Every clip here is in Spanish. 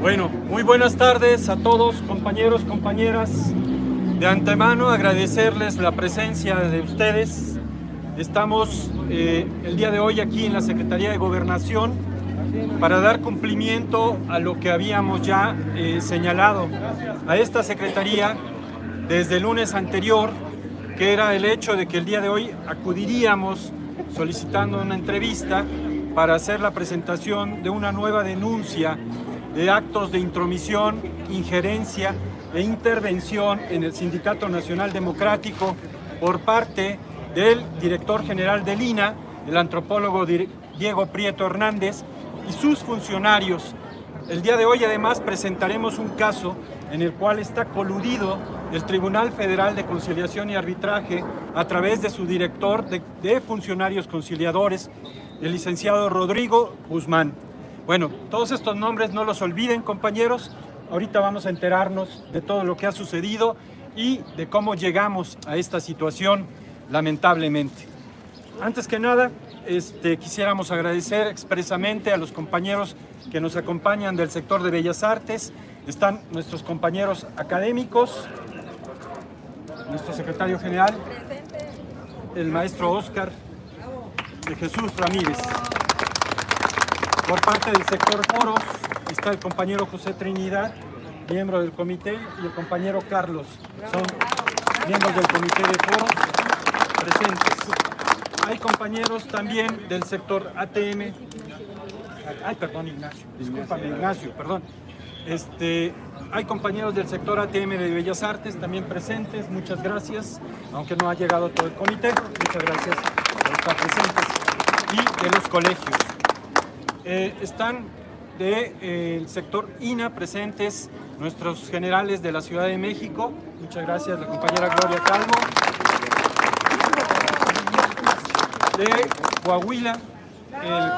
Bueno, muy buenas tardes a todos, compañeros, compañeras. De antemano agradecerles la presencia de ustedes. Estamos el día de hoy aquí en la Secretaría de Gobernación para dar cumplimiento a lo que habíamos ya señalado a esta Secretaría desde el lunes anterior, que era el hecho de que el día de hoy acudiríamos solicitando una entrevista para hacer la presentación de una nueva denuncia de actos de intromisión, injerencia e intervención en el Sindicato Nacional Democrático por parte del director general del INAH, el antropólogo Diego Prieto Hernández, y sus funcionarios. El día de hoy además presentaremos un caso en el cual está coludido el Tribunal Federal de Conciliación y Arbitraje a través de su director de funcionarios conciliadores, el licenciado Rodrigo Guzmán. Bueno, todos estos nombres no los olviden, compañeros. Ahorita vamos a enterarnos de todo lo que ha sucedido y de cómo llegamos a esta situación, lamentablemente. Antes que nada, quisiéramos agradecer expresamente a los compañeros que nos acompañan del sector de Bellas Artes. Están nuestros compañeros académicos, nuestro secretario general, el maestro Óscar de Jesús Ramírez. Por parte del sector foros está el compañero José Trinidad, miembro del comité, y el compañero Carlos. Son miembros del comité de foros presentes. Hay compañeros también del sector ATM. Ay, perdón, Ignacio. Discúlpame, Ignacio, perdón. Hay compañeros del sector ATM de Bellas Artes también presentes. Muchas gracias, aunque no ha llegado todo el comité. Muchas gracias por estar presentes. Y de los colegios. Están del sector INAH presentes nuestros generales de la Ciudad de México. Muchas gracias, la compañera Gloria Calvo. De Coahuila, el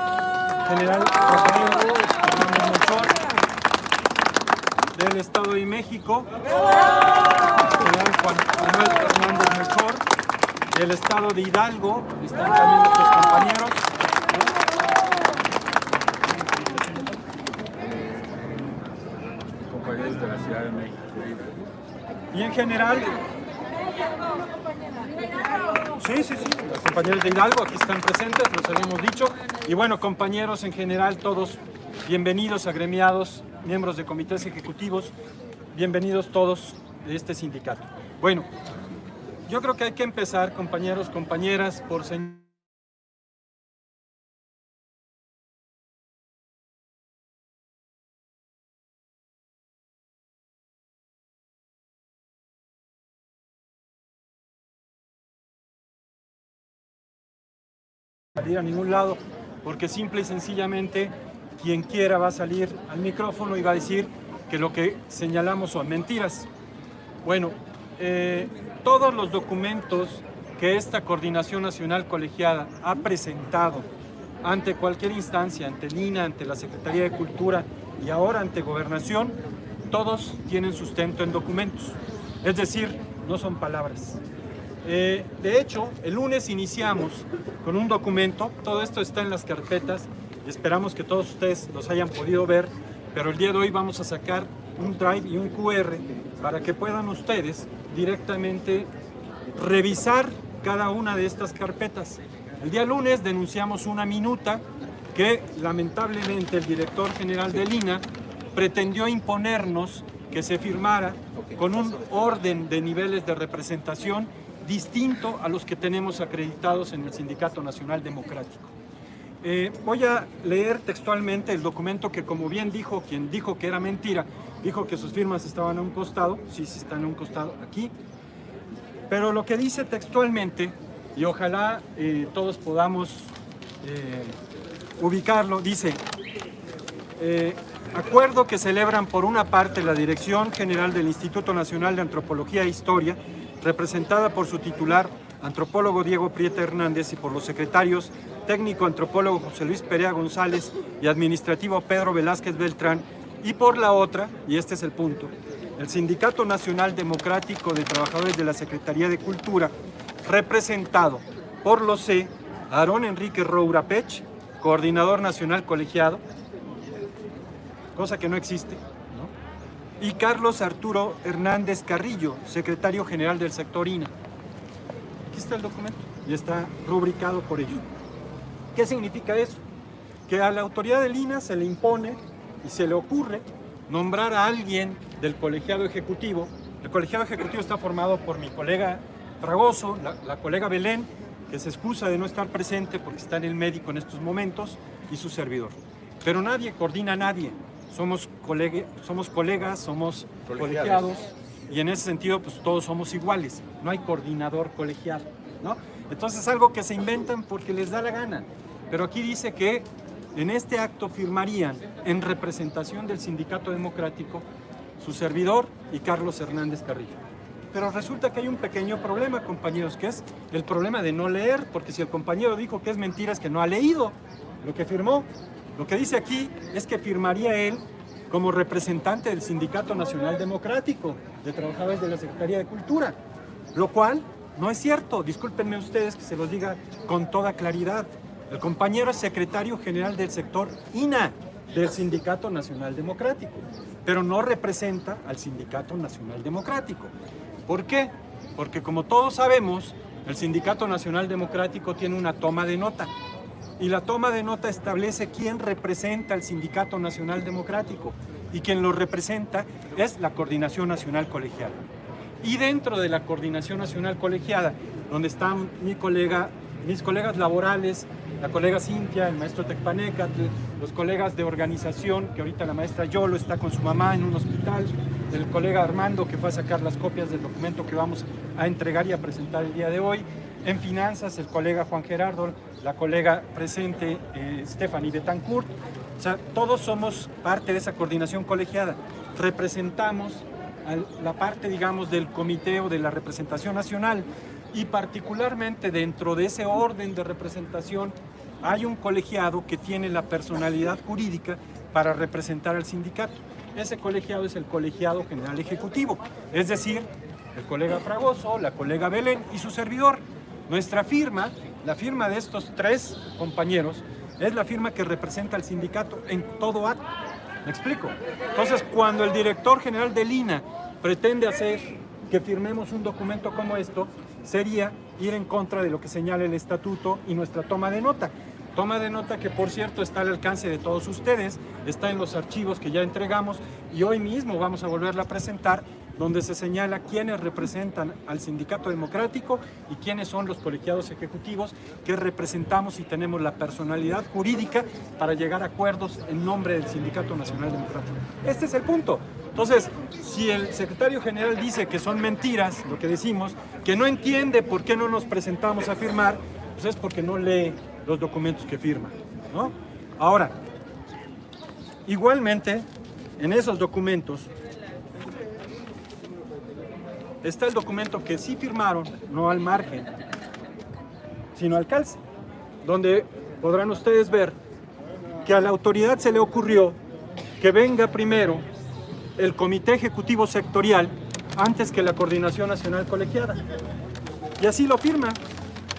general Rodrigo Hernández Melchor. Del Estado de México, el general Juan Manuel Hernández Melchor. Del Estado de Hidalgo están también nuestros compañeros. Compañeros de la Ciudad de México. Y en general, sí, los compañeros de Hidalgo aquí están presentes, los habíamos dicho. Y bueno, compañeros en general, todos bienvenidos, agremiados, miembros de comités ejecutivos, bienvenidos todos de este sindicato. Bueno, yo creo que hay que empezar, compañeros, compañeras, por señalar salir a ningún lado, porque simple y sencillamente quien quiera va a salir al micrófono y va a decir que lo que señalamos son mentiras. Bueno, todos los documentos que esta Coordinación Nacional Colegiada ha presentado ante cualquier instancia, ante el INAH, ante la Secretaría de Cultura y ahora ante Gobernación, todos tienen sustento en documentos, es decir, no son palabras. De hecho, el lunes iniciamos con un documento, todo esto está en las carpetas y esperamos que todos ustedes los hayan podido ver, pero el día de hoy vamos a sacar un drive y un QR para que puedan ustedes directamente revisar cada una de estas carpetas. El día lunes denunciamos una minuta que lamentablemente el director general del INAH pretendió imponernos que se firmara con un orden de niveles de representación distinto a los que tenemos acreditados en el Sindicato Nacional Democrático. Voy a leer textualmente el documento que, como bien dijo quien dijo que era mentira, dijo que sus firmas estaban a un costado, sí están a un costado aquí, pero lo que dice textualmente, y ojalá todos podamos ubicarlo, dice: acuerdo que celebran por una parte la Dirección General del Instituto Nacional de Antropología e Historia, representada por su titular, antropólogo Diego Prieto Hernández, y por los secretarios técnico antropólogo José Luis Perea González y administrativo Pedro Velázquez Beltrán, y por la otra, y este es el punto, el Sindicato Nacional Democrático de Trabajadores de la Secretaría de Cultura, representado por los C. Aarón Enrique Roura Pech, coordinador nacional colegiado, cosa que no existe, y Carlos Arturo Hernández Carrillo, secretario general del sector INA. Aquí está el documento y está rubricado por ello. ¿Qué significa eso? Que a la autoridad del INA se le impone y se le ocurre nombrar a alguien del colegiado ejecutivo. El colegiado ejecutivo está formado por mi colega Fragoso, la colega Belén, que se excusa de no estar presente porque está en el médico en estos momentos, y su servidor. Pero nadie coordina a nadie. Somos colegas, somos colegiados, y en ese sentido pues todos somos iguales. No hay coordinador colegiado, ¿no? Entonces es algo que se inventan porque les da la gana. Pero aquí dice que en este acto firmarían en representación del Sindicato Democrático su servidor y Carlos Hernández Carrillo. Pero resulta que hay un pequeño problema, compañeros, que es el problema de no leer, porque si el compañero dijo que es mentira es que no ha leído lo que firmó. Lo que dice aquí es que firmaría él como representante del Sindicato Nacional Democrático de Trabajadores de la Secretaría de Cultura, lo cual no es cierto. Discúlpenme ustedes que se los diga con toda claridad. El compañero es secretario general del sector INA, del Sindicato Nacional Democrático, pero no representa al Sindicato Nacional Democrático. ¿Por qué? Porque como todos sabemos, el Sindicato Nacional Democrático tiene una toma de nota, y la toma de nota establece quién representa al Sindicato Nacional Democrático, y quien lo representa es la Coordinación Nacional Colegiada. Y dentro de la Coordinación Nacional Colegiada, donde están mis colegas laborales, la colega Cintia, el maestro Tecpanecatl, los colegas de organización, que ahorita la maestra Yolo está con su mamá en un hospital, el colega Armando, que fue a sacar las copias del documento que vamos a entregar y a presentar el día de hoy, en finanzas, el colega Juan Gerardo, la colega presente Stephanie Betancourt. O sea, todos somos parte de esa coordinación colegiada. Representamos a la parte, digamos, del comité o de la representación nacional, y particularmente dentro de ese orden de representación hay un colegiado que tiene la personalidad jurídica para representar al sindicato. Ese colegiado es el colegiado general ejecutivo, es decir, el colega Fragoso, la colega Belén y su servidor. Nuestra firma, la firma de estos tres compañeros, es la firma que representa al sindicato en todo acto. ¿Me explico? Entonces, cuando el director general del INA pretende hacer que firmemos un documento como esto, sería ir en contra de lo que señala el estatuto y nuestra toma de nota. Toma de nota que, por cierto, está al alcance de todos ustedes, está en los archivos que ya entregamos, y hoy mismo vamos a volverla a presentar, donde se señala quiénes representan al Sindicato Democrático y quiénes son los colegiados ejecutivos que representamos y tenemos la personalidad jurídica para llegar a acuerdos en nombre del Sindicato Nacional Democrático. Este es el punto. Entonces, si el secretario general dice que son mentiras, lo que decimos, que no entiende por qué no nos presentamos a firmar, pues es porque no lee los documentos que firma, ¿no? Ahora, igualmente, en esos documentos está el documento que sí firmaron, no al margen, sino al calce, donde podrán ustedes ver que a la autoridad se le ocurrió que venga primero el Comité Ejecutivo Sectorial antes que la Coordinación Nacional Colegiada. Y así lo firma.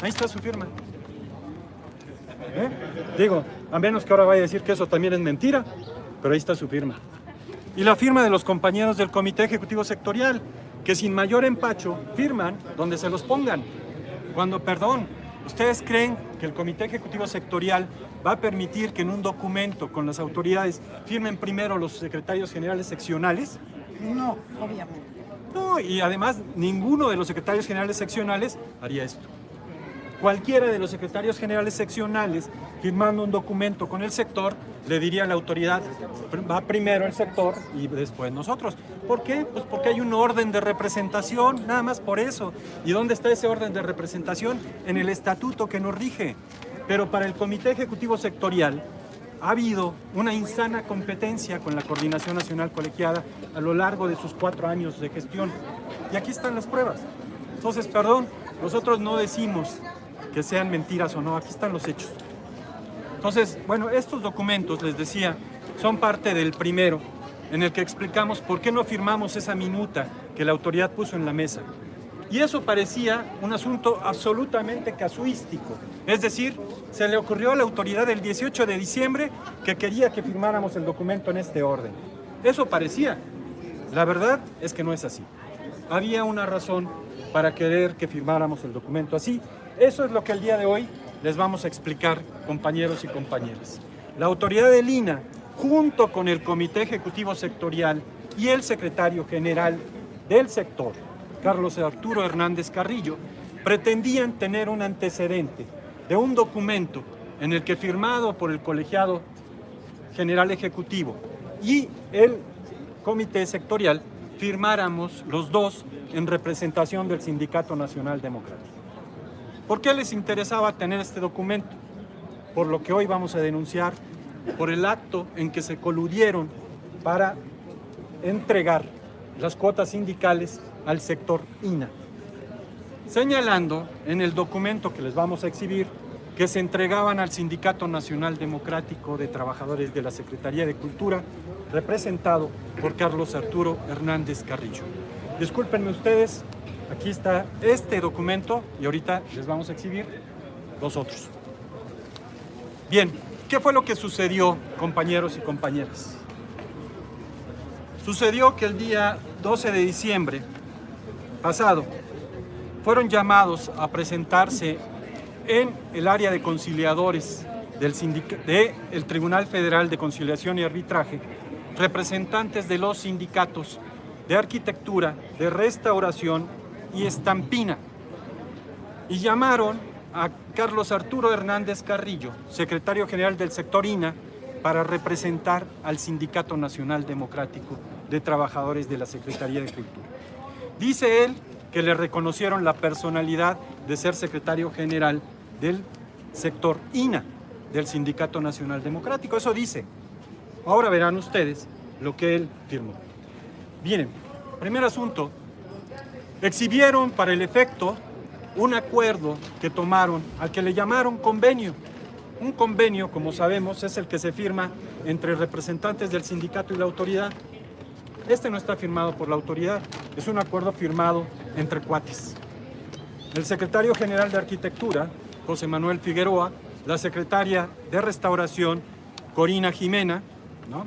Ahí está su firma. Digo, a menos que ahora vaya a decir que eso también es mentira, pero ahí está su firma. Y la firma de los compañeros del Comité Ejecutivo Sectorial, que sin mayor empacho firman donde se los pongan. ¿Ustedes creen que el Comité Ejecutivo Sectorial va a permitir que en un documento con las autoridades firmen primero los secretarios generales seccionales? No, obviamente. No, y además ninguno de los secretarios generales seccionales haría esto. Cualquiera de los secretarios generales seccionales, firmando un documento con el sector, le diría a la autoridad, va primero el sector y después nosotros. ¿Por qué? Pues porque hay un orden de representación, nada más por eso. ¿Y dónde está ese orden de representación? En el estatuto que nos rige. Pero para el Comité Ejecutivo Sectorial ha habido una insana competencia con la Coordinación Nacional Colegiada a lo largo de sus 4 años de gestión. Y aquí están las pruebas. Entonces, perdón, nosotros no decimos que sean mentiras o no, aquí están los hechos. Entonces, bueno, estos documentos, les decía, son parte del primero, en el que explicamos por qué no firmamos esa minuta que la autoridad puso en la mesa. Y eso parecía un asunto absolutamente casuístico. Es decir, se le ocurrió a la autoridad el 18 de diciembre que quería que firmáramos el documento en este orden. Eso parecía. La verdad es que no es así. Había una razón para querer que firmáramos el documento así. Eso es lo que el día de hoy les vamos a explicar, compañeros y compañeras. La autoridad del INAH, junto con el Comité Ejecutivo Sectorial y el secretario general del sector, Carlos Arturo Hernández Carrillo, pretendían tener un antecedente de un documento en el que, firmado por el colegiado general ejecutivo y el comité sectorial, firmáramos los dos en representación del Sindicato Nacional Democrático. ¿Por qué les interesaba tener este documento? Por lo que hoy vamos a denunciar, por el acto en que se coludieron para entregar las cuotas sindicales al sector INAH, señalando en el documento que les vamos a exhibir que se entregaban al Sindicato Nacional Democrático de Trabajadores de la Secretaría de Cultura, representado por Carlos Arturo Hernández Carrillo. Discúlpenme ustedes, aquí está este documento y ahorita les vamos a exhibir los otros. Bien, ¿qué fue lo que sucedió, compañeros y compañeras? Sucedió que el día 12 de diciembre pasado fueron llamados a presentarse en el área de conciliadores del Tribunal Federal de Conciliación y Arbitraje representantes de los sindicatos de arquitectura, de restauración y estampina, y llamaron a Carlos Arturo Hernández Carrillo, secretario general del sector INAH, para representar al Sindicato Nacional Democrático de Trabajadores de la Secretaría de Cultura. Dice él que le reconocieron la personalidad de ser secretario general del sector INAH, del Sindicato Nacional Democrático. Eso dice. Ahora verán ustedes lo que él firmó. Bien, primer asunto. Exhibieron para el efecto un acuerdo que tomaron, al que le llamaron convenio. Un convenio, como sabemos, es el que se firma entre representantes del sindicato y la autoridad. Este no está firmado por la autoridad, es un acuerdo firmado entre cuates. El secretario general de Arquitectura, José Manuel Figueroa, la secretaria de Restauración, Corina Jimena, ¿no?,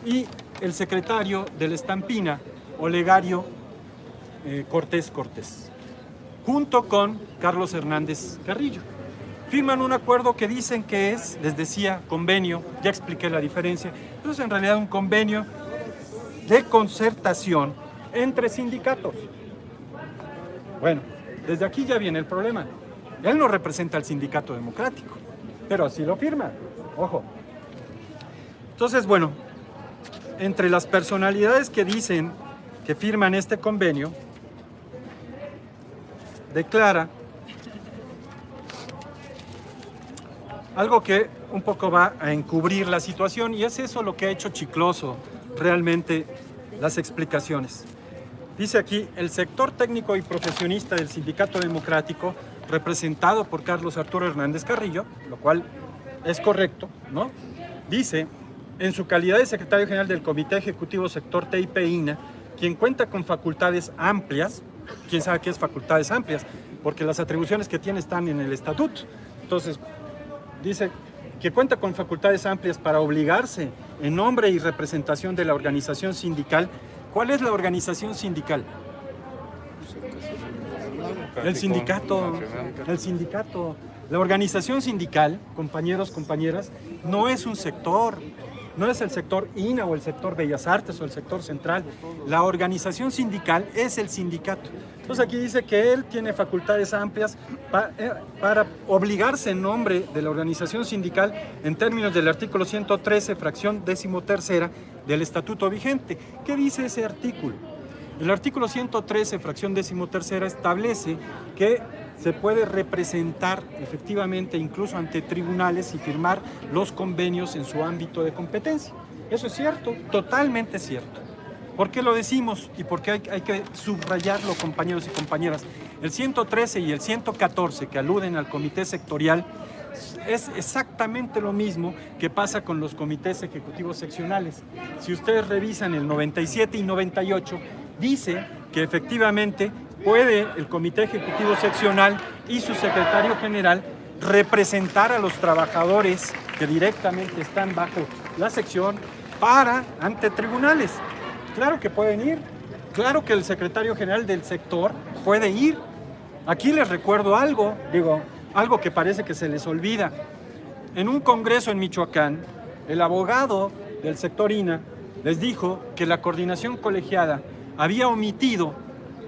y el secretario de la Estampina, Olegario Cortés, junto con Carlos Hernández Carrillo. Firman un acuerdo que dicen que es, les decía, convenio, ya expliqué la diferencia, pero es en realidad un convenio de concertación entre sindicatos. Bueno, desde aquí ya viene el problema. Él no representa al Sindicato Democrático, pero así lo firma, ojo. Entonces, bueno, entre las personalidades que dicen que firman este convenio, declara algo que un poco va a encubrir la situación, y es eso lo que ha hecho chicloso realmente las explicaciones. Dice aquí: el sector técnico y profesionista del Sindicato Democrático, representado por Carlos Arturo Hernández Carrillo, lo cual es correcto, ¿no?, dice, en su calidad de secretario general del Comité Ejecutivo Sector TIP-INAH, quien cuenta con facultades amplias. ¿Quién sabe qué es facultades amplias? Porque las atribuciones que tiene están en el estatuto. Entonces, dice que cuenta con facultades amplias para obligarse en nombre y representación de la organización sindical. ¿Cuál es la organización sindical? El sindicato. La organización sindical, compañeros, compañeras, no es un sector. No es el sector INAH o el sector Bellas Artes o el sector central. La organización sindical es el sindicato. Entonces aquí dice que él tiene facultades amplias para obligarse en nombre de la organización sindical en términos del artículo 113, fracción 13ª del estatuto vigente. ¿Qué dice ese artículo? El artículo 113, fracción 13ª, establece que se puede representar efectivamente incluso ante tribunales y firmar los convenios en su ámbito de competencia. Eso es cierto, totalmente cierto. ¿Por qué lo decimos y por qué hay que subrayarlo, compañeros y compañeras? El 113 y el 114, que aluden al comité sectorial, es exactamente lo mismo que pasa con los comités ejecutivos seccionales. Si ustedes revisan el 97 y 98, dice que efectivamente puede el comité ejecutivo seccional y su secretario general representar a los trabajadores que directamente están bajo la sección ante tribunales. Claro que pueden ir, claro que el secretario general del sector puede ir. Aquí les recuerdo algo, algo que parece que se les olvida. En un congreso en Michoacán, el abogado del sector INA les dijo que la coordinación colegiada había omitido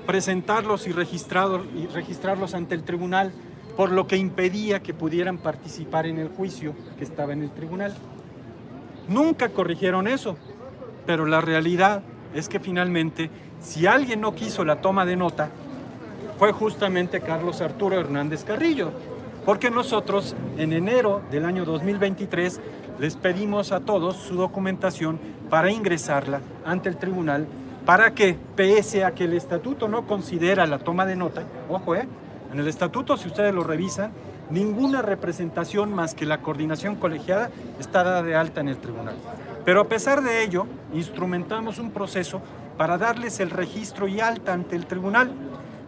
presentarlos y registrarlos ante el tribunal, por lo que impedía que pudieran participar en el juicio que estaba en el tribunal. Nunca corrigieron eso, pero la realidad es que finalmente, si alguien no quiso la toma de nota, fue justamente Carlos Arturo Hernández Carrillo, porque nosotros en enero del año 2023 les pedimos a todos su documentación para ingresarla ante el tribunal, para que, pese a que el estatuto no considera la toma de nota, ojo, en el estatuto, si ustedes lo revisan, ninguna representación más que la coordinación colegiada está dada de alta en el tribunal. Pero a pesar de ello, instrumentamos un proceso para darles el registro y alta ante el tribunal.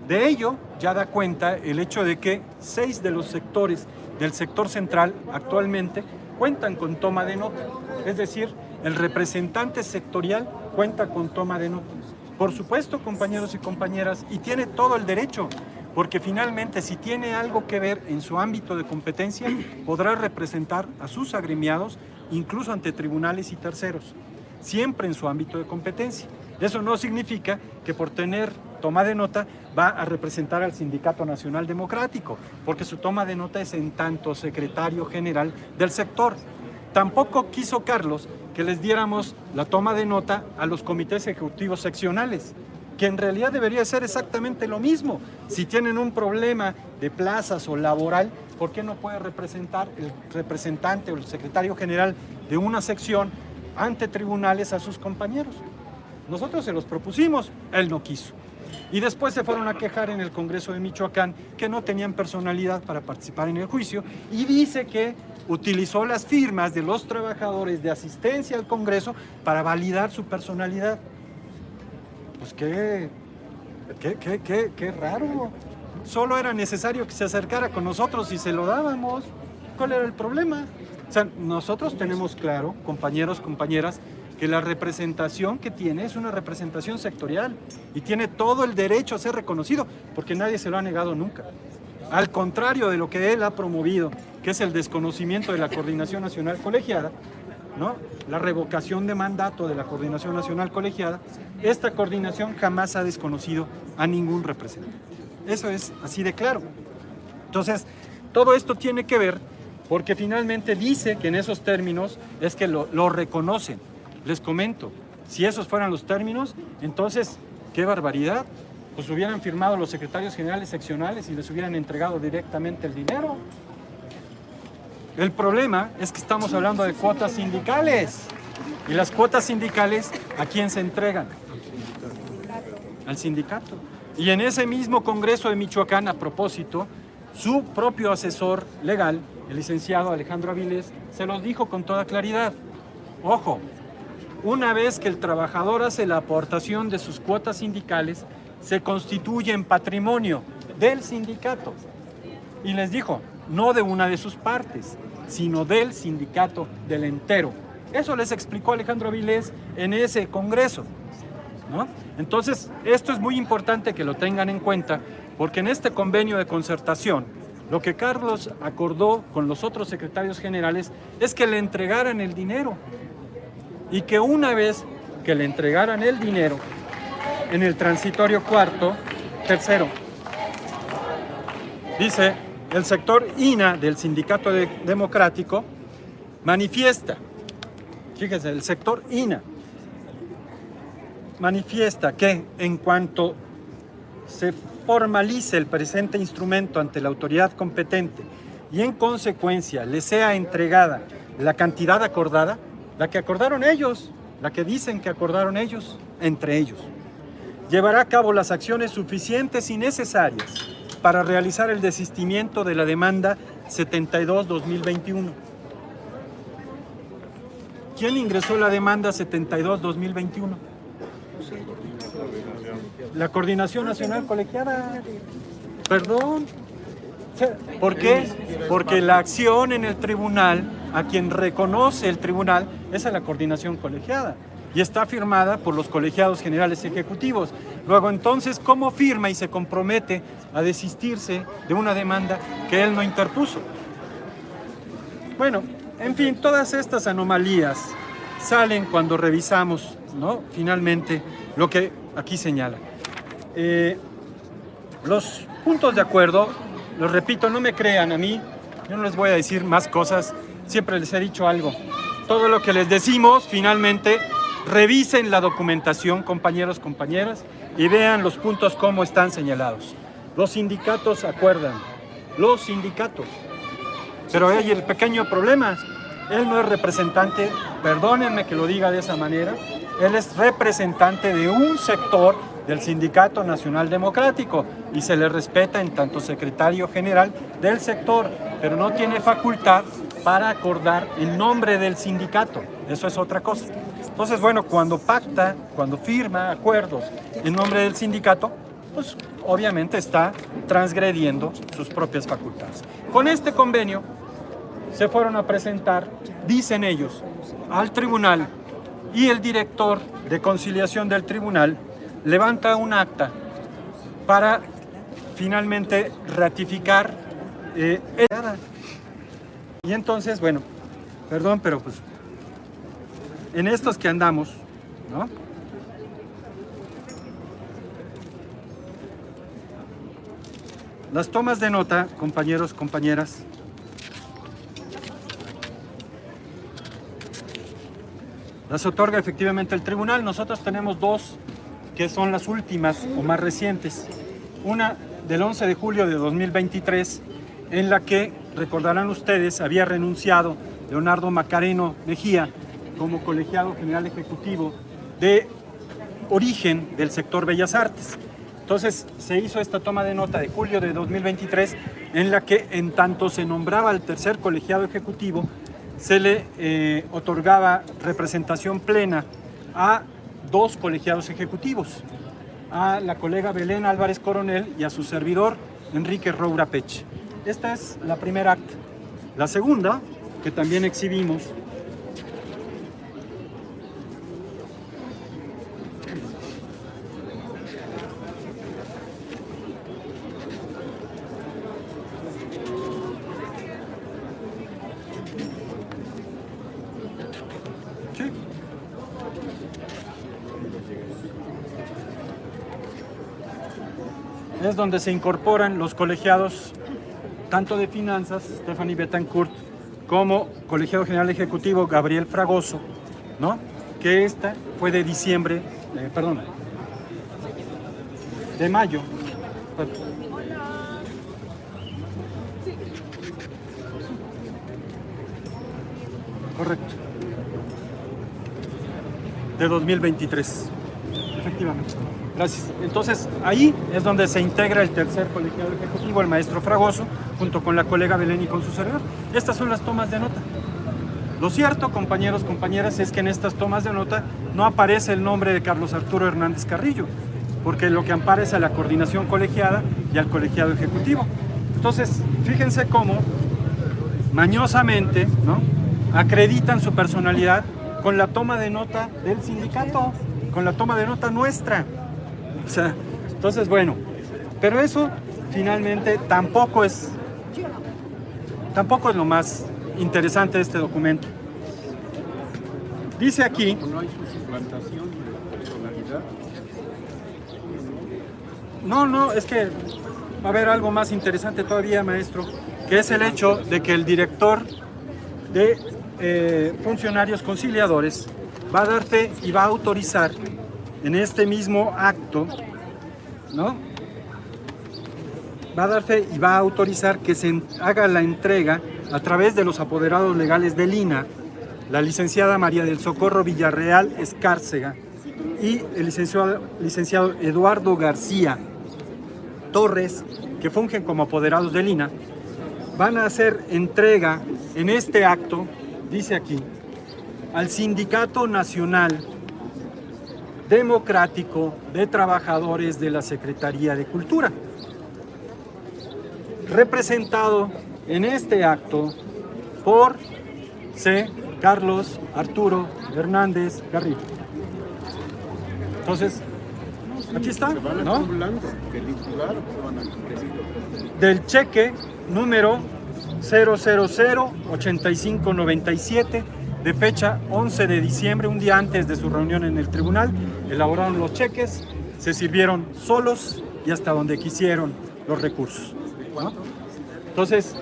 De ello ya da cuenta el hecho de que 6 de los sectores del sector central actualmente cuentan con toma de nota. Es decir, el representante sectorial cuenta con toma de nota. Por supuesto, compañeros y compañeras, y tiene todo el derecho, porque finalmente si tiene algo que ver en su ámbito de competencia, podrá representar a sus agremiados incluso ante tribunales y terceros, siempre en su ámbito de competencia. Eso no significa que por tener toma de nota va a representar al Sindicato Nacional Democrático, porque su toma de nota es en tanto secretario general del sector. Tampoco quiso Carlos que les diéramos la toma de nota a los comités ejecutivos seccionales, que en realidad debería ser exactamente lo mismo. Si tienen un problema de plazas o laboral, ¿por qué no puede representar el representante o el secretario general de una sección ante tribunales a sus compañeros? Nosotros se los propusimos, él no quiso. Y después se fueron a quejar en el Congreso de Michoacán que no tenían personalidad para participar en el juicio, y dice que utilizó las firmas de los trabajadores de asistencia al Congreso para validar su personalidad. Pues qué raro. Solo era necesario que se acercara con nosotros y se lo dábamos. ¿Cuál era el problema? O sea, nosotros tenemos claro, compañeros, compañeras, que la representación que tiene es una representación sectorial y tiene todo el derecho a ser reconocido, porque nadie se lo ha negado nunca. Al contrario de lo que él ha promovido, que es el desconocimiento de la Coordinación Nacional Colegiada, ¿no? La revocación de mandato de la Coordinación Nacional Colegiada, esta coordinación jamás ha desconocido a ningún representante. Eso es así de claro. Entonces, todo esto tiene que ver porque finalmente dice que en esos términos es que lo reconocen. Les comento, si esos fueran los términos, entonces, ¡qué barbaridad! Pues hubieran firmado los secretarios generales seccionales y les hubieran entregado directamente el dinero. El problema es que estamos hablando de cuotas sindicales. Y las cuotas sindicales, ¿a quién se entregan? Al sindicato. Y en ese mismo Congreso de Michoacán, a propósito, su propio asesor legal, el licenciado Alejandro Avilés, se los dijo con toda claridad. Ojo, una vez que el trabajador hace la aportación de sus cuotas sindicales, se constituye en patrimonio del sindicato. Y les dijo, no de una de sus partes, sino del sindicato del entero. Eso les explicó Alejandro Avilés en ese congreso, ¿no? Entonces, esto es muy importante que lo tengan en cuenta, porque en este convenio de concertación, lo que Carlos acordó con los otros secretarios generales es que le entregaran el dinero, y que una vez que le entregaran el dinero, en el transitorio tercero, dice, el sector INA del Sindicato Democrático manifiesta, fíjense, el sector INA manifiesta que en cuanto se formalice el presente instrumento ante la autoridad competente y en consecuencia le sea entregada la cantidad acordada, la que acordaron ellos, la que dicen que acordaron ellos, entre ellos, llevará a cabo las acciones suficientes y necesarias para realizar el desistimiento de la demanda 72-2021. ¿Quién ingresó la demanda 72-2021? La Coordinación Nacional Colegiada. Perdón. ¿Por qué? Porque la acción en el tribunal, a quien reconoce el tribunal, es a la Coordinación Colegiada. y está firmada por los colegiados generales ejecutivos. Luego, entonces, ¿cómo firma y se compromete a desistirse de una demanda que él no interpuso? Bueno, en fin, todas estas anomalías salen cuando revisamos, ¿no?, finalmente lo que aquí señala. Los puntos de acuerdo, los repito, no me crean a mí, yo no les voy a decir más cosas, siempre les he dicho algo. Todo lo que les decimos, finalmente, revisen la documentación, compañeros, compañeras, y vean los puntos como están señalados. Los sindicatos acuerdan, los sindicatos. Pero hay el pequeño problema, él no es representante, perdónenme que lo diga de esa manera, él es representante de un sector del Sindicato Nacional Democrático y se le respeta en tanto secretario general del sector, pero no tiene facultad para acordar en nombre del sindicato, eso es otra cosa. Entonces, bueno, cuando pacta, cuando firma acuerdos en nombre del sindicato, pues obviamente está transgrediendo sus propias facultades. Con este convenio se fueron a presentar, dicen ellos, al tribunal, y el director de conciliación del tribunal levanta un acta para finalmente ratificar y entonces, bueno, perdón, pero pues en estos que andamos, ¿no? Las tomas de nota, compañeros, compañeras, las otorga efectivamente el tribunal. Nosotros tenemos dos que son las últimas o más recientes. Una del 11 de julio de 2023, en la que, recordarán ustedes, había renunciado Leonardo Macareno Mejía como colegiado general ejecutivo de origen del sector Bellas Artes. Entonces se hizo esta toma de nota de julio de 2023, en la que en tanto se nombraba al tercer colegiado ejecutivo, se le otorgaba representación plena a dos colegiados ejecutivos, a la colega Belén Álvarez Coronel y a su servidor Enrique Roura Pech. Esta es la primera acta. La segunda, que también exhibimos, es donde se incorporan los colegiados tanto de finanzas, Stephanie Betancourt, como colegiado general ejecutivo Gabriel Fragoso, ¿no?, que esta fue de diciembre, de mayo. Correcto. De 2023, efectivamente. Gracias. Entonces, ahí es donde se integra el tercer colegiado ejecutivo, el maestro Fragoso, junto con la colega Belén y con su servidor. Estas son las tomas de nota. Lo cierto, compañeros, compañeras, es que en estas tomas de nota no aparece el nombre de Carlos Arturo Hernández Carrillo, porque lo que ampara es a la coordinación colegiada y al colegiado ejecutivo. Entonces, fíjense cómo mañosamente, ¿no?, acreditan su personalidad con la toma de nota del sindicato, con la toma de nota nuestra. O sea, entonces, bueno, pero eso finalmente tampoco es lo más interesante de este documento. Dice aquí, ¿No hay su suplantación de personalidad? no, es que va a haber algo más interesante todavía, maestro, que es el hecho de que el director de funcionarios conciliadores va a dar fe y va a autorizar en este mismo acto, ¿no?, va a dar fe y va a autorizar que se haga la entrega a través de los apoderados legales del INAH, la licenciada María del Socorro Villarreal Escárcega y el licenciado Eduardo García Torres, que fungen como apoderados del INAH, van a hacer entrega en este acto, dice aquí, al Sindicato Nacional Democrático de Trabajadores de la Secretaría de Cultura, representado en este acto por C. Carlos Arturo Hernández Carrillo. Entonces, aquí está, Se van ¿no? acumulando, que titular se van acumulando. Del cheque número 0008597 de fecha 11 de diciembre, un día antes de su reunión en el tribunal, elaboraron los cheques, se sirvieron solos y hasta donde quisieron los recursos, ¿no? Entonces,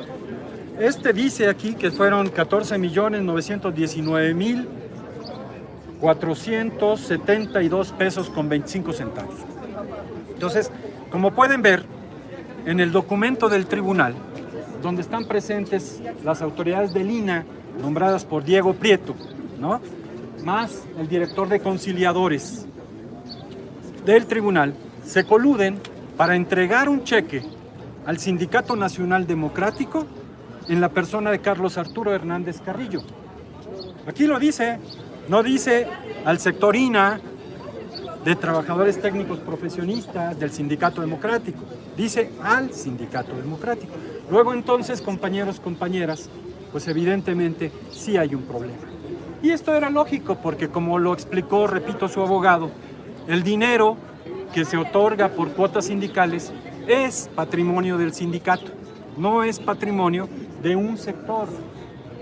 este dice aquí que fueron 14.919.472 pesos con 25 centavos. Entonces, como pueden ver, en el documento del tribunal, donde están presentes las autoridades del INAH, nombradas por Diego Prieto, ¿no?, más el director de conciliadores del tribunal, se coluden para entregar un cheque al Sindicato Nacional Democrático en la persona de Carlos Arturo Hernández Carrillo. Aquí lo dice, no dice al sector INAH, de trabajadores técnicos profesionistas del Sindicato Democrático, dice al Sindicato Democrático. Luego entonces, compañeros, compañeras, pues evidentemente sí hay un problema. Y esto era lógico porque, como lo explicó, repito, su abogado, el dinero que se otorga por cuotas sindicales es patrimonio del sindicato, no es patrimonio de un sector.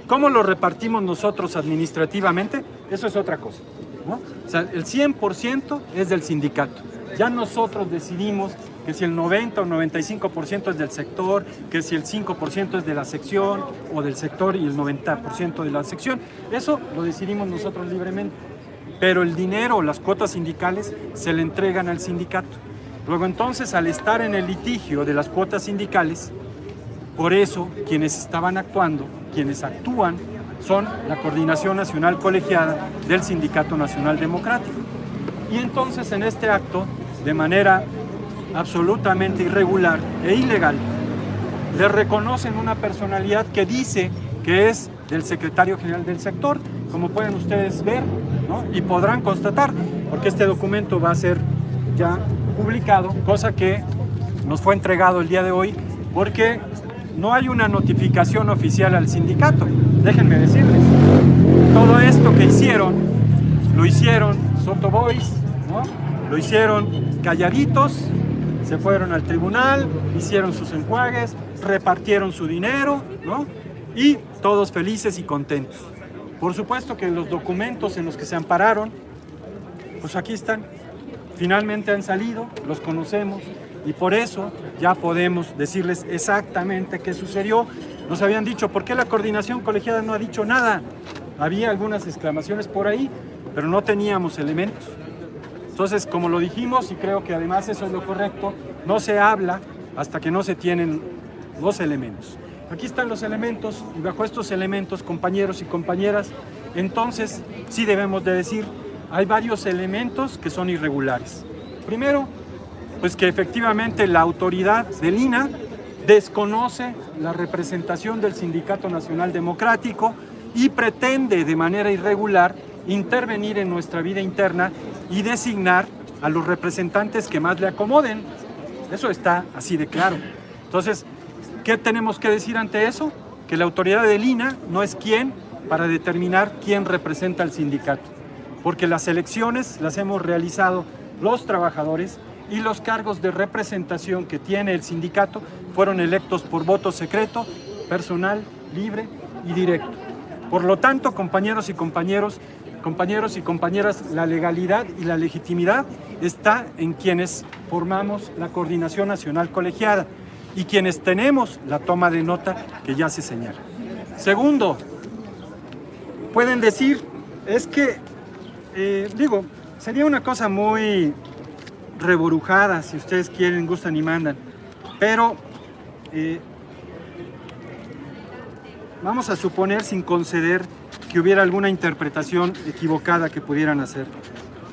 ¿Cómo lo repartimos nosotros administrativamente? Eso es otra cosa, ¿no? O sea, el 100% es del sindicato. Ya nosotros decidimos que si el 90 o 95% es del sector, que si el 5% es de la sección o del sector y el 90% de la sección. Eso lo decidimos nosotros libremente. Pero el dinero, las cuotas sindicales, se le entregan al sindicato. Luego entonces, al estar en el litigio de las cuotas sindicales, por eso quienes estaban actuando, quienes actúan, son la Coordinación Nacional Colegiada del Sindicato Nacional Democrático. Y entonces en este acto, de manera absolutamente irregular e ilegal, le reconocen una personalidad que dice que es del secretario general del sector, como pueden ustedes ver, ¿no?, y podrán constatar, porque este documento va a ser ya publicado, cosa que nos fue entregado el día de hoy, porque no hay una notificación oficial al sindicato. Déjenme decirles, todo esto que hicieron, lo hicieron Soto Boys, ¿no?, lo hicieron calladitos, se fueron al tribunal, hicieron sus enjuagues, repartieron su dinero, ¿no?, y todos felices y contentos. Por supuesto que los documentos en los que se ampararon, pues aquí están, finalmente han salido, los conocemos, y por eso ya podemos decirles exactamente qué sucedió. Nos habían dicho, ¿por qué la coordinación colegiada no ha dicho nada? Había algunas exclamaciones por ahí, pero no teníamos elementos. Entonces, como lo dijimos, y creo que además eso es lo correcto, no se habla hasta que no se tienen los elementos. Aquí están los elementos, y bajo estos elementos, compañeros y compañeras, entonces sí debemos de decir, hay varios elementos que son irregulares. Primero, pues que efectivamente la autoridad del INAH desconoce la representación del Sindicato Nacional Democrático y pretende de manera irregular intervenir en nuestra vida interna y designar a los representantes que más le acomoden. Eso está así de claro. Entonces, ¿qué tenemos que decir ante eso? Que la autoridad del INAH no es quien para determinar quién representa al sindicato, porque las elecciones las hemos realizado los trabajadores y los cargos de representación que tiene el sindicato fueron electos por voto secreto, personal, libre y directo. Por lo tanto, compañeros y compañeras, la legalidad y la legitimidad está en quienes formamos la Coordinación Nacional Colegiada y quienes tenemos la toma de nota que ya se señala. Segundo, pueden decir, es que, sería una cosa muy reborujada, si ustedes quieren, gustan y mandan, pero vamos a suponer, sin conceder, que hubiera alguna interpretación equivocada que pudieran hacer.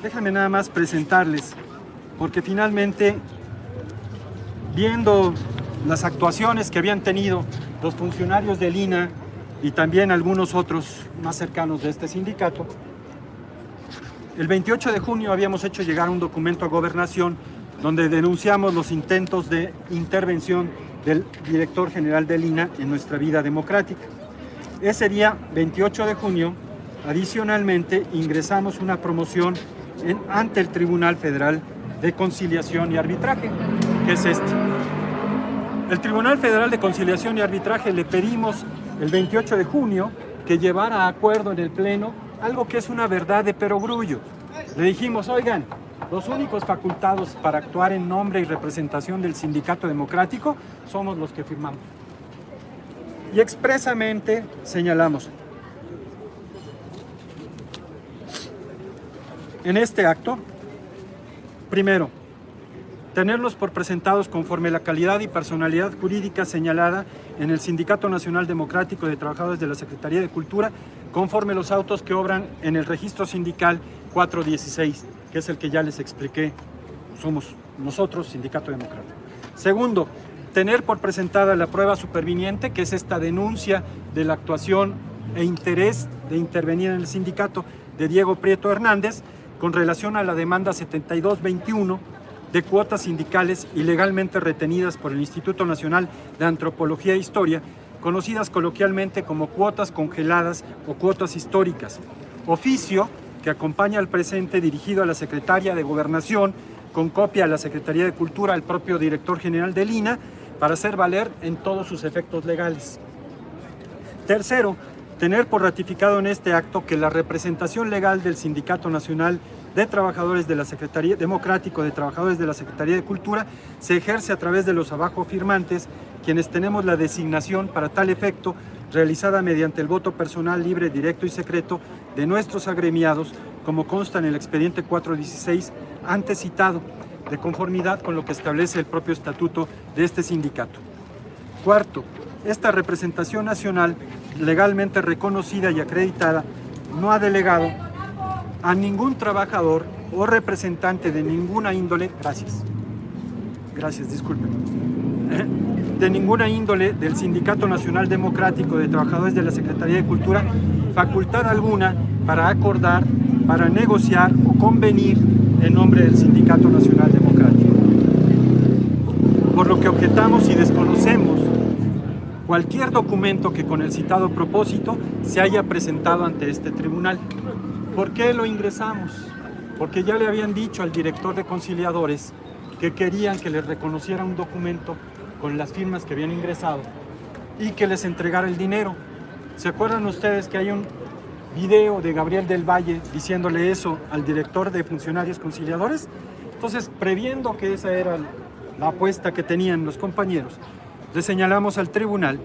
Déjenme nada más presentarles, porque finalmente, viendo las actuaciones que habían tenido los funcionarios del INAH y también algunos otros más cercanos de este sindicato, el 28 de junio habíamos hecho llegar un documento a Gobernación donde denunciamos los intentos de intervención del director general del INAH en nuestra vida democrática. Ese día, 28 de junio, adicionalmente ingresamos una promoción ante el Tribunal Federal de Conciliación y Arbitraje, que es este. El Tribunal Federal de Conciliación y Arbitraje le pedimos el 28 de junio que llevara a acuerdo en el Pleno algo que es una verdad de perogrullo. Le dijimos, oigan, los únicos facultados para actuar en nombre y representación del Sindicato Democrático somos los que firmamos. Y expresamente señalamos, en este acto, primero, tenerlos por presentados conforme la calidad y personalidad jurídica señalada en el Sindicato Nacional Democrático de Trabajadores de la Secretaría de Cultura, conforme los autos que obran en el registro sindical 416, que es el que ya les expliqué, somos nosotros, Sindicato Democrático. Segundo, tener por presentada la prueba superviniente, que es esta denuncia de la actuación e interés de intervenir en el sindicato de Diego Prieto Hernández, con relación a la demanda 7221 de cuotas sindicales ilegalmente retenidas por el Instituto Nacional de Antropología e Historia, conocidas coloquialmente como cuotas congeladas o cuotas históricas. Oficio que acompaña al presente dirigido a la Secretaria de Gobernación, con copia a la Secretaría de Cultura, al propio Director General del INAH, para hacer valer en todos sus efectos legales. Tercero, tener por ratificado en este acto que la representación legal del Sindicato Nacional de Trabajadores de la Secretaría Democrático de Trabajadores de la Secretaría de Cultura se ejerce a través de los abajo firmantes, quienes tenemos la designación para tal efecto realizada mediante el voto personal libre, directo y secreto de nuestros agremiados, como consta en el expediente 416 antes citado, de conformidad con lo que establece el propio estatuto de este sindicato. Cuarto, esta representación nacional legalmente reconocida y acreditada no ha delegado a ningún trabajador o representante de ninguna índole, disculpen, de ninguna índole del Sindicato Nacional Democrático de Trabajadores de la Secretaría de Cultura facultad alguna para acordar, para negociar o convenir en nombre del Sindicato Nacional Democrático. Por lo que objetamos y desconocemos cualquier documento que con el citado propósito se haya presentado ante este tribunal. ¿Por qué lo ingresamos? Porque ya le habían dicho al director de conciliadores que querían que les reconociera un documento con las firmas que habían ingresado y que les entregara el dinero. ¿Se acuerdan ustedes que hay un video de Gabriel del Valle diciéndole eso al director de funcionarios conciliadores? Entonces, previendo que esa era la apuesta que tenían los compañeros, le señalamos al tribunal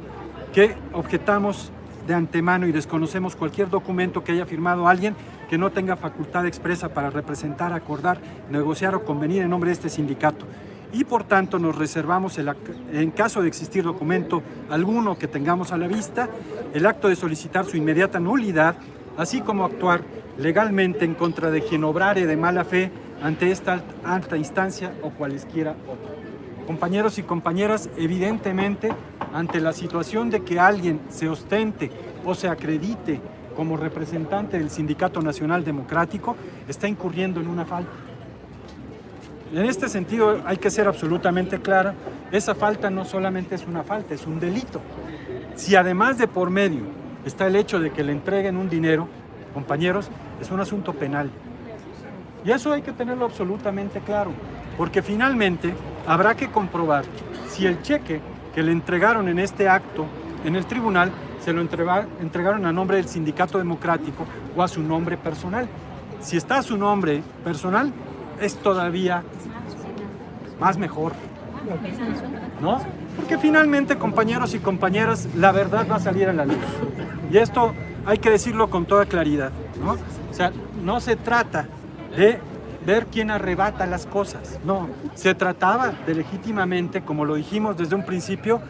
que objetamos de antemano y desconocemos cualquier documento que haya firmado alguien que no tenga facultad expresa para representar, acordar, negociar o convenir en nombre de este sindicato. Y por tanto nos reservamos, en caso de existir documento alguno que tengamos a la vista, el acto de solicitar su inmediata nulidad, así como actuar legalmente en contra de quien obrare de mala fe ante esta alta instancia o cualesquiera otra. Compañeros y compañeras, evidentemente, ante la situación de que alguien se ostente o se acredite como representante del Sindicato Nacional Democrático, está incurriendo en una falta. En este sentido hay que ser absolutamente clara, esa falta no solamente es una falta, es un delito. Si además de por medio está el hecho de que le entreguen un dinero, compañeros, es un asunto penal. Y eso hay que tenerlo absolutamente claro, porque finalmente habrá que comprobar si el cheque que le entregaron en este acto en el tribunal se lo entregaron a nombre del Sindicato Democrático o a su nombre personal. Si está a su nombre personal, es todavía más mejor, ¿no? Porque finalmente, compañeros y compañeras, la verdad va a salir a la luz. Y esto hay que decirlo con toda claridad, ¿no? O sea, no se trata de ver quién arrebata las cosas, no. Se trataba de legítimamente, como lo dijimos desde un principio,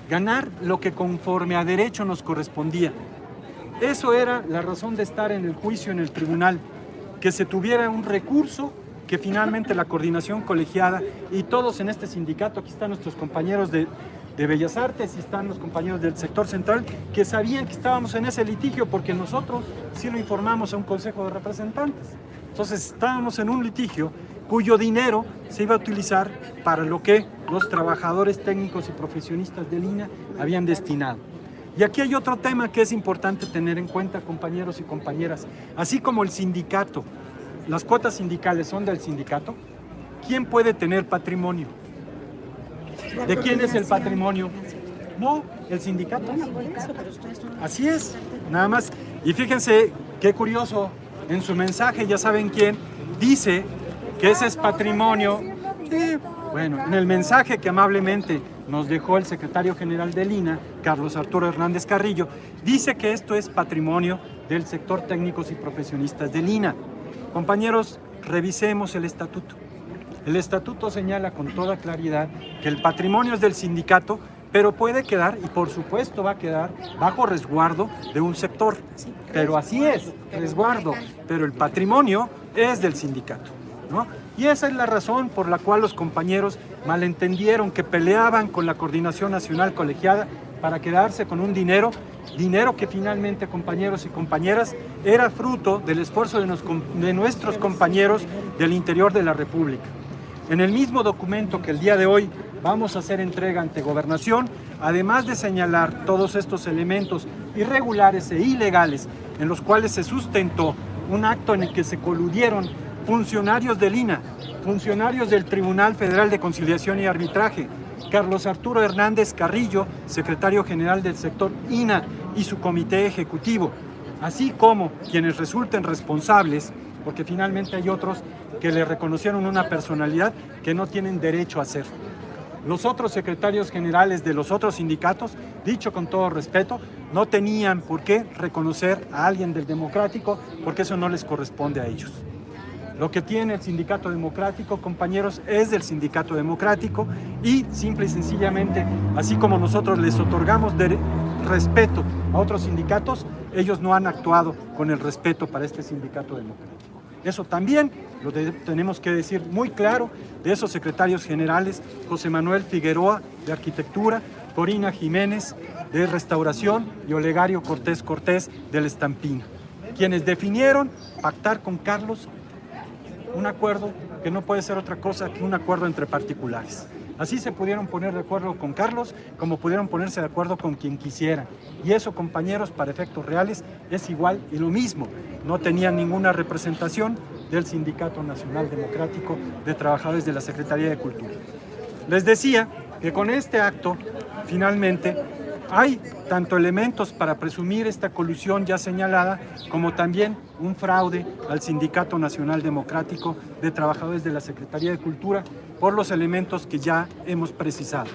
ganar lo que conforme a derecho nos correspondía. Eso era la razón de estar en el juicio en el tribunal, que se tuviera un recurso que finalmente la coordinación colegiada y todos en este sindicato, aquí están nuestros compañeros de Bellas Artes y están los compañeros del sector central, que sabían que estábamos en ese litigio porque nosotros sí lo informamos a un consejo de representantes. Entonces estábamos en un litigio cuyo dinero se iba a utilizar para lo que los trabajadores técnicos y profesionistas del INAH habían destinado. Y aquí hay otro tema que es importante tener en cuenta, compañeros y compañeras. Así como el sindicato las cuotas sindicales son del sindicato, ¿quién puede tener patrimonio? ¿De quién es el patrimonio? No, el sindicato. Así es, nada más. Y fíjense qué curioso, en su mensaje, ya saben quién, dice que ese es patrimonio. Bueno, en el mensaje que amablemente nos dejó el secretario general del INA, Carlos Arturo Hernández Carrillo, dice que esto es patrimonio del sector técnicos y profesionistas del INA. Compañeros, revisemos el estatuto. El estatuto señala con toda claridad que el patrimonio es del sindicato, pero puede quedar, y por supuesto va a quedar, bajo resguardo de un sector. Pero así es, resguardo, pero el patrimonio es del sindicato, ¿no? Y esa es la razón por la cual los compañeros malentendieron que peleaban con la Coordinación Nacional Colegiada para quedarse con un dinero que finalmente, compañeros y compañeras, era fruto del esfuerzo de nuestros compañeros del interior de la República. En el mismo documento que el día de hoy vamos a hacer entrega ante Gobernación, además de señalar todos estos elementos irregulares e ilegales en los cuales se sustentó un acto en el que se coludieron funcionarios del INA, funcionarios del Tribunal Federal de Conciliación y Arbitraje, Carlos Arturo Hernández Carrillo, secretario general del sector INA y su comité ejecutivo, así como quienes resulten responsables, porque finalmente hay otros que le reconocieron una personalidad que no tienen derecho a hacer. Los otros secretarios generales de los otros sindicatos, dicho con todo respeto, no tenían por qué reconocer a alguien del democrático, porque eso no les corresponde a ellos. Lo que tiene el sindicato democrático, compañeros, es del sindicato democrático y simple y sencillamente, así como nosotros les otorgamos respeto a otros sindicatos, ellos no han actuado con el respeto para este sindicato democrático. Eso también lo tenemos que decir muy claro de esos secretarios generales: José Manuel Figueroa, de Arquitectura, Corina Jiménez, de Restauración, y Olegario Cortés Cortés, del Estampino, quienes definieron pactar con Carlos un acuerdo que no puede ser otra cosa que un acuerdo entre particulares. Así se pudieron poner de acuerdo con Carlos, como pudieron ponerse de acuerdo con quien quisieran. Y eso, compañeros, para efectos reales, es igual y lo mismo. No tenían ninguna representación del Sindicato Nacional Democrático de Trabajadores de la Secretaría de Cultura. Les decía que con este acto, finalmente, hay tanto elementos para presumir esta colusión ya señalada, como también un fraude al Sindicato Nacional Democrático de Trabajadores de la Secretaría de Cultura por los elementos que ya hemos precisado.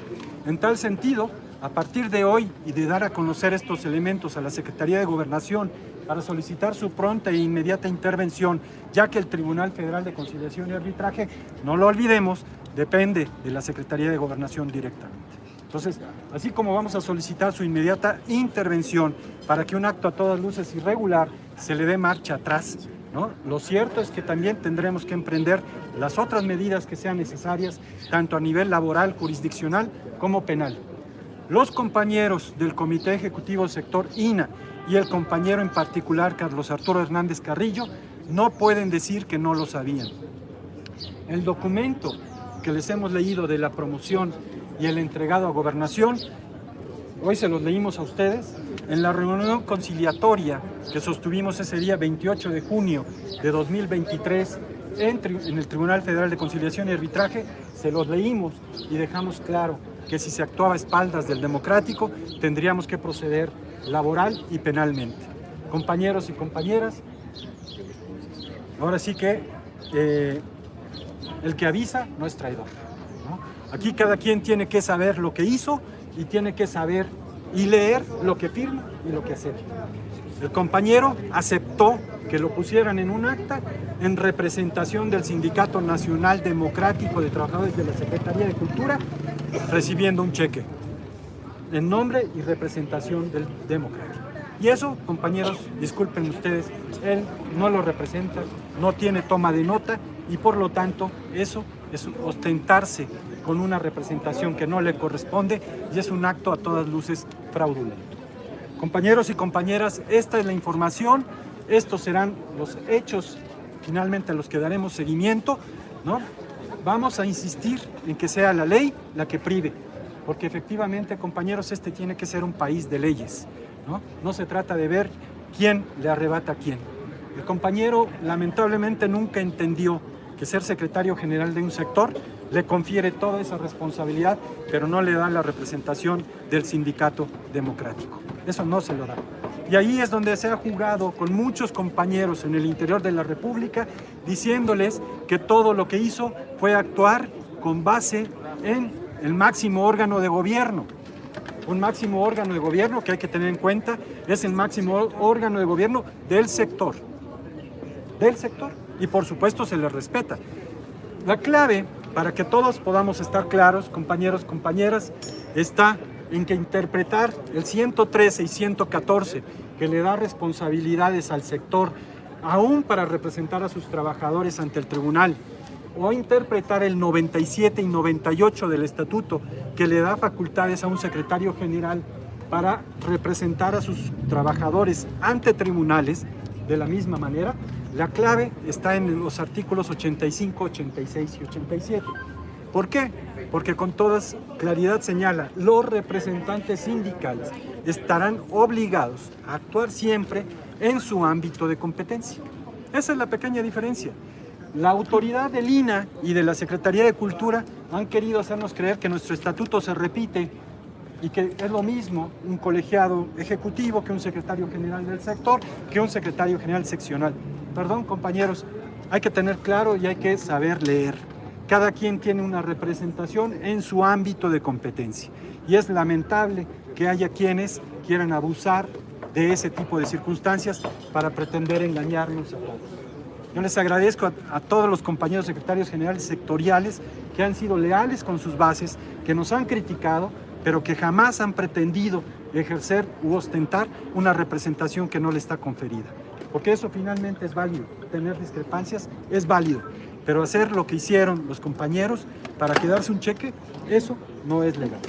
En tal sentido, a partir de hoy y de dar a conocer estos elementos a la Secretaría de Gobernación para solicitar su pronta e inmediata intervención, ya que el Tribunal Federal de Conciliación y Arbitraje, no lo olvidemos, depende de la Secretaría de Gobernación directamente. Entonces, así como vamos a solicitar su inmediata intervención para que un acto a todas luces irregular se le dé marcha atrás, ¿no? Lo cierto es que también tendremos que emprender las otras medidas que sean necesarias, tanto a nivel laboral, jurisdiccional, como penal. Los compañeros del Comité Ejecutivo Sector INA y el compañero en particular, Carlos Arturo Hernández Carrillo, no pueden decir que no lo sabían. El documento que les hemos leído de la promoción y el entregado a Gobernación, hoy se los leímos a ustedes, en la reunión conciliatoria que sostuvimos ese día 28 de junio de 2023 en el Tribunal Federal de Conciliación y Arbitraje, se los leímos y dejamos claro que si se actuaba a espaldas del democrático, tendríamos que proceder laboral y penalmente. Compañeros y compañeras, ahora sí que el que avisa no es traidor, ¿no? Aquí cada quien tiene que saber lo que hizo y tiene que saber y leer lo que firma y lo que acepta. El compañero aceptó que lo pusieran en un acta en representación del Sindicato Nacional Democrático de Trabajadores de la Secretaría de Cultura, recibiendo un cheque en nombre y representación del democrático. Y eso, compañeros, disculpen ustedes, él no lo representa, no tiene toma de nota y por lo tanto eso es ostentarse con una representación que no le corresponde y es un acto a todas luces fraudulento. Compañeros y compañeras, esta es la información, estos serán los hechos finalmente a los que daremos seguimiento, ¿no? Vamos a insistir en que sea la ley la que prive, porque efectivamente, compañeros, este tiene que ser un país de leyes, ¿no? No se trata de ver quién le arrebata a quién. El compañero lamentablemente nunca entendió que ser secretario general de un sector le confiere toda esa responsabilidad, pero no le da la representación del sindicato democrático. Eso no se lo da. Y ahí es donde se ha jugado con muchos compañeros en el interior de la República, diciéndoles que todo lo que hizo fue actuar con base en el máximo órgano de gobierno. Un máximo órgano de gobierno que hay que tener en cuenta es el máximo órgano de gobierno del sector. Y por supuesto se le respeta. La clave para que todos podamos estar claros, compañeros, compañeras, está en que interpretar el 113 y 114 que le da responsabilidades al sector, aún para representar a sus trabajadores ante el tribunal, o interpretar el 97 y 98 del estatuto que le da facultades a un secretario general para representar a sus trabajadores ante tribunales de la misma manera. La clave está en los artículos 85, 86 y 87. ¿Por qué? Porque con toda claridad señala, los representantes sindicales estarán obligados a actuar siempre en su ámbito de competencia. Esa es la pequeña diferencia. La autoridad del INAH y de la Secretaría de Cultura han querido hacernos creer que nuestro estatuto se repite y que es lo mismo un colegiado ejecutivo que un secretario general del sector, que un secretario general seccional. Perdón, compañeros, hay que tener claro y hay que saber leer. Cada quien tiene una representación en su ámbito de competencia. Y es lamentable que haya quienes quieran abusar de ese tipo de circunstancias para pretender engañarnos a todos. Yo les agradezco a todos los compañeros secretarios generales sectoriales que han sido leales con sus bases, que nos han criticado, pero que jamás han pretendido ejercer u ostentar una representación que no le está conferida. Porque eso finalmente es válido, tener discrepancias es válido, pero hacer lo que hicieron los compañeros para quedarse un cheque, eso no es legal.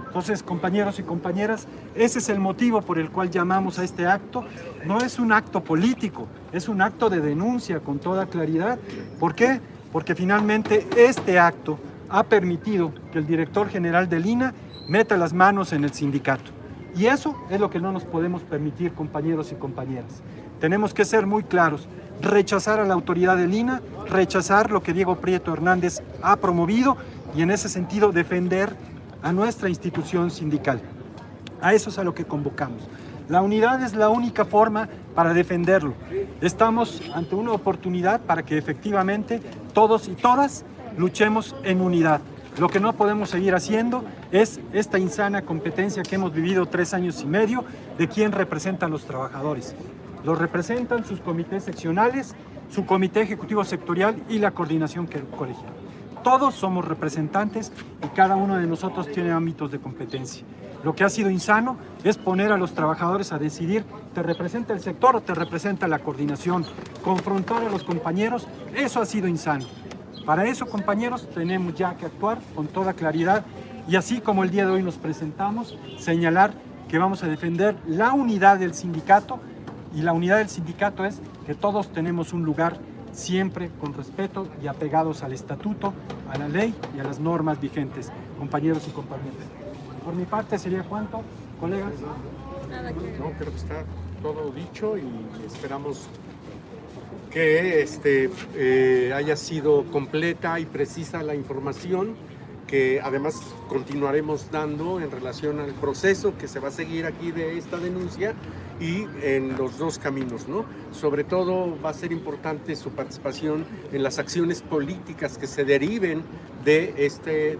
Entonces, compañeros y compañeras, ese es el motivo por el cual llamamos a este acto. No es un acto político, es un acto de denuncia con toda claridad. ¿Por qué? Porque finalmente este acto ha permitido que el director general del INAH meta las manos en el sindicato. Y eso es lo que no nos podemos permitir, compañeros y compañeras. Tenemos que ser muy claros, rechazar a la autoridad del INAH, rechazar lo que Diego Prieto Hernández ha promovido y en ese sentido defender a nuestra institución sindical. A eso es a lo que convocamos. La unidad es la única forma para defenderlo. Estamos ante una oportunidad para que efectivamente todos y todas luchemos en unidad. Lo que no podemos seguir haciendo es esta insana competencia que hemos vivido 3 años y medio de quién representa a los trabajadores. Los representan sus comités seccionales, su comité ejecutivo sectorial y la coordinación colegial. Todos somos representantes y cada uno de nosotros tiene ámbitos de competencia. Lo que ha sido insano es poner a los trabajadores a decidir, ¿te representa el sector o te representa la coordinación? Confrontar a los compañeros, eso ha sido insano. Para eso, compañeros, tenemos ya que actuar con toda claridad y así como el día de hoy nos presentamos, señalar que vamos a defender la unidad del sindicato y la unidad del sindicato es que todos tenemos un lugar siempre con respeto y apegados al estatuto, a la ley y a las normas vigentes, compañeros y compañeras. Por mi parte sería cuánto, colegas. No, creo que está todo dicho y esperamos que haya sido completa y precisa la información que además continuaremos dando en relación al proceso que se va a seguir aquí de esta denuncia y en los dos caminos, ¿no? Sobre todo va a ser importante su participación en las acciones políticas que se deriven de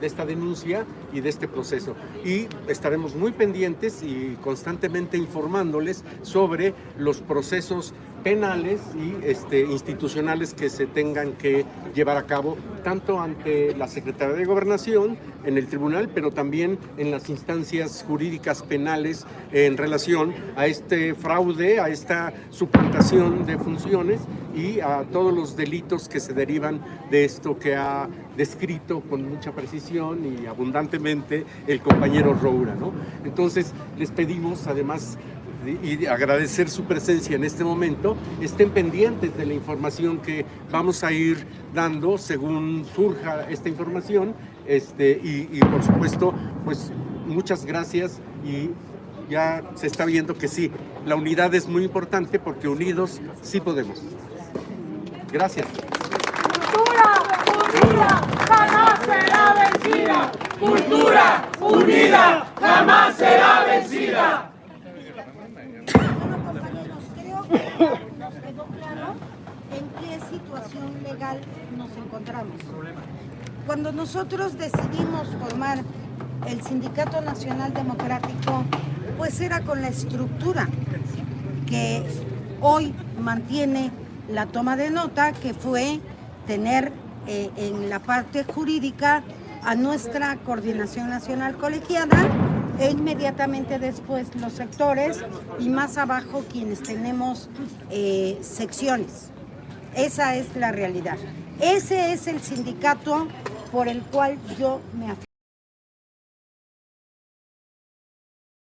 esta denuncia y de este proceso. Y estaremos muy pendientes y constantemente informándoles sobre los procesos penales y institucionales que se tengan que llevar a cabo, tanto ante la Secretaría de Gobernación, en el tribunal, pero también en las instancias jurídicas penales en relación a este fraude, a esta suplantación de funciones y a todos los delitos que se derivan de esto que ha descrito con mucha precisión y abundantemente el compañero Roura, ¿no? Entonces, les pedimos además y agradecer su presencia en este momento, estén pendientes de la información que vamos a ir dando según surja esta información y por supuesto, pues muchas gracias y ya se está viendo que sí, la unidad es muy importante porque unidos sí podemos. Gracias. Cultura unida jamás será vencida. Cultura unida jamás será vencida. Bueno, compañeros, creo que nos quedó claro en qué situación legal nos encontramos. Cuando nosotros decidimos formar el Sindicato Nacional Democrático, pues era con la estructura que hoy mantiene la toma de nota, que fue tener en la parte jurídica a nuestra Coordinación Nacional Colegiada e inmediatamente después los sectores y más abajo quienes tenemos secciones. Esa es la realidad. Ese es el sindicato por el cual yo me afirmo.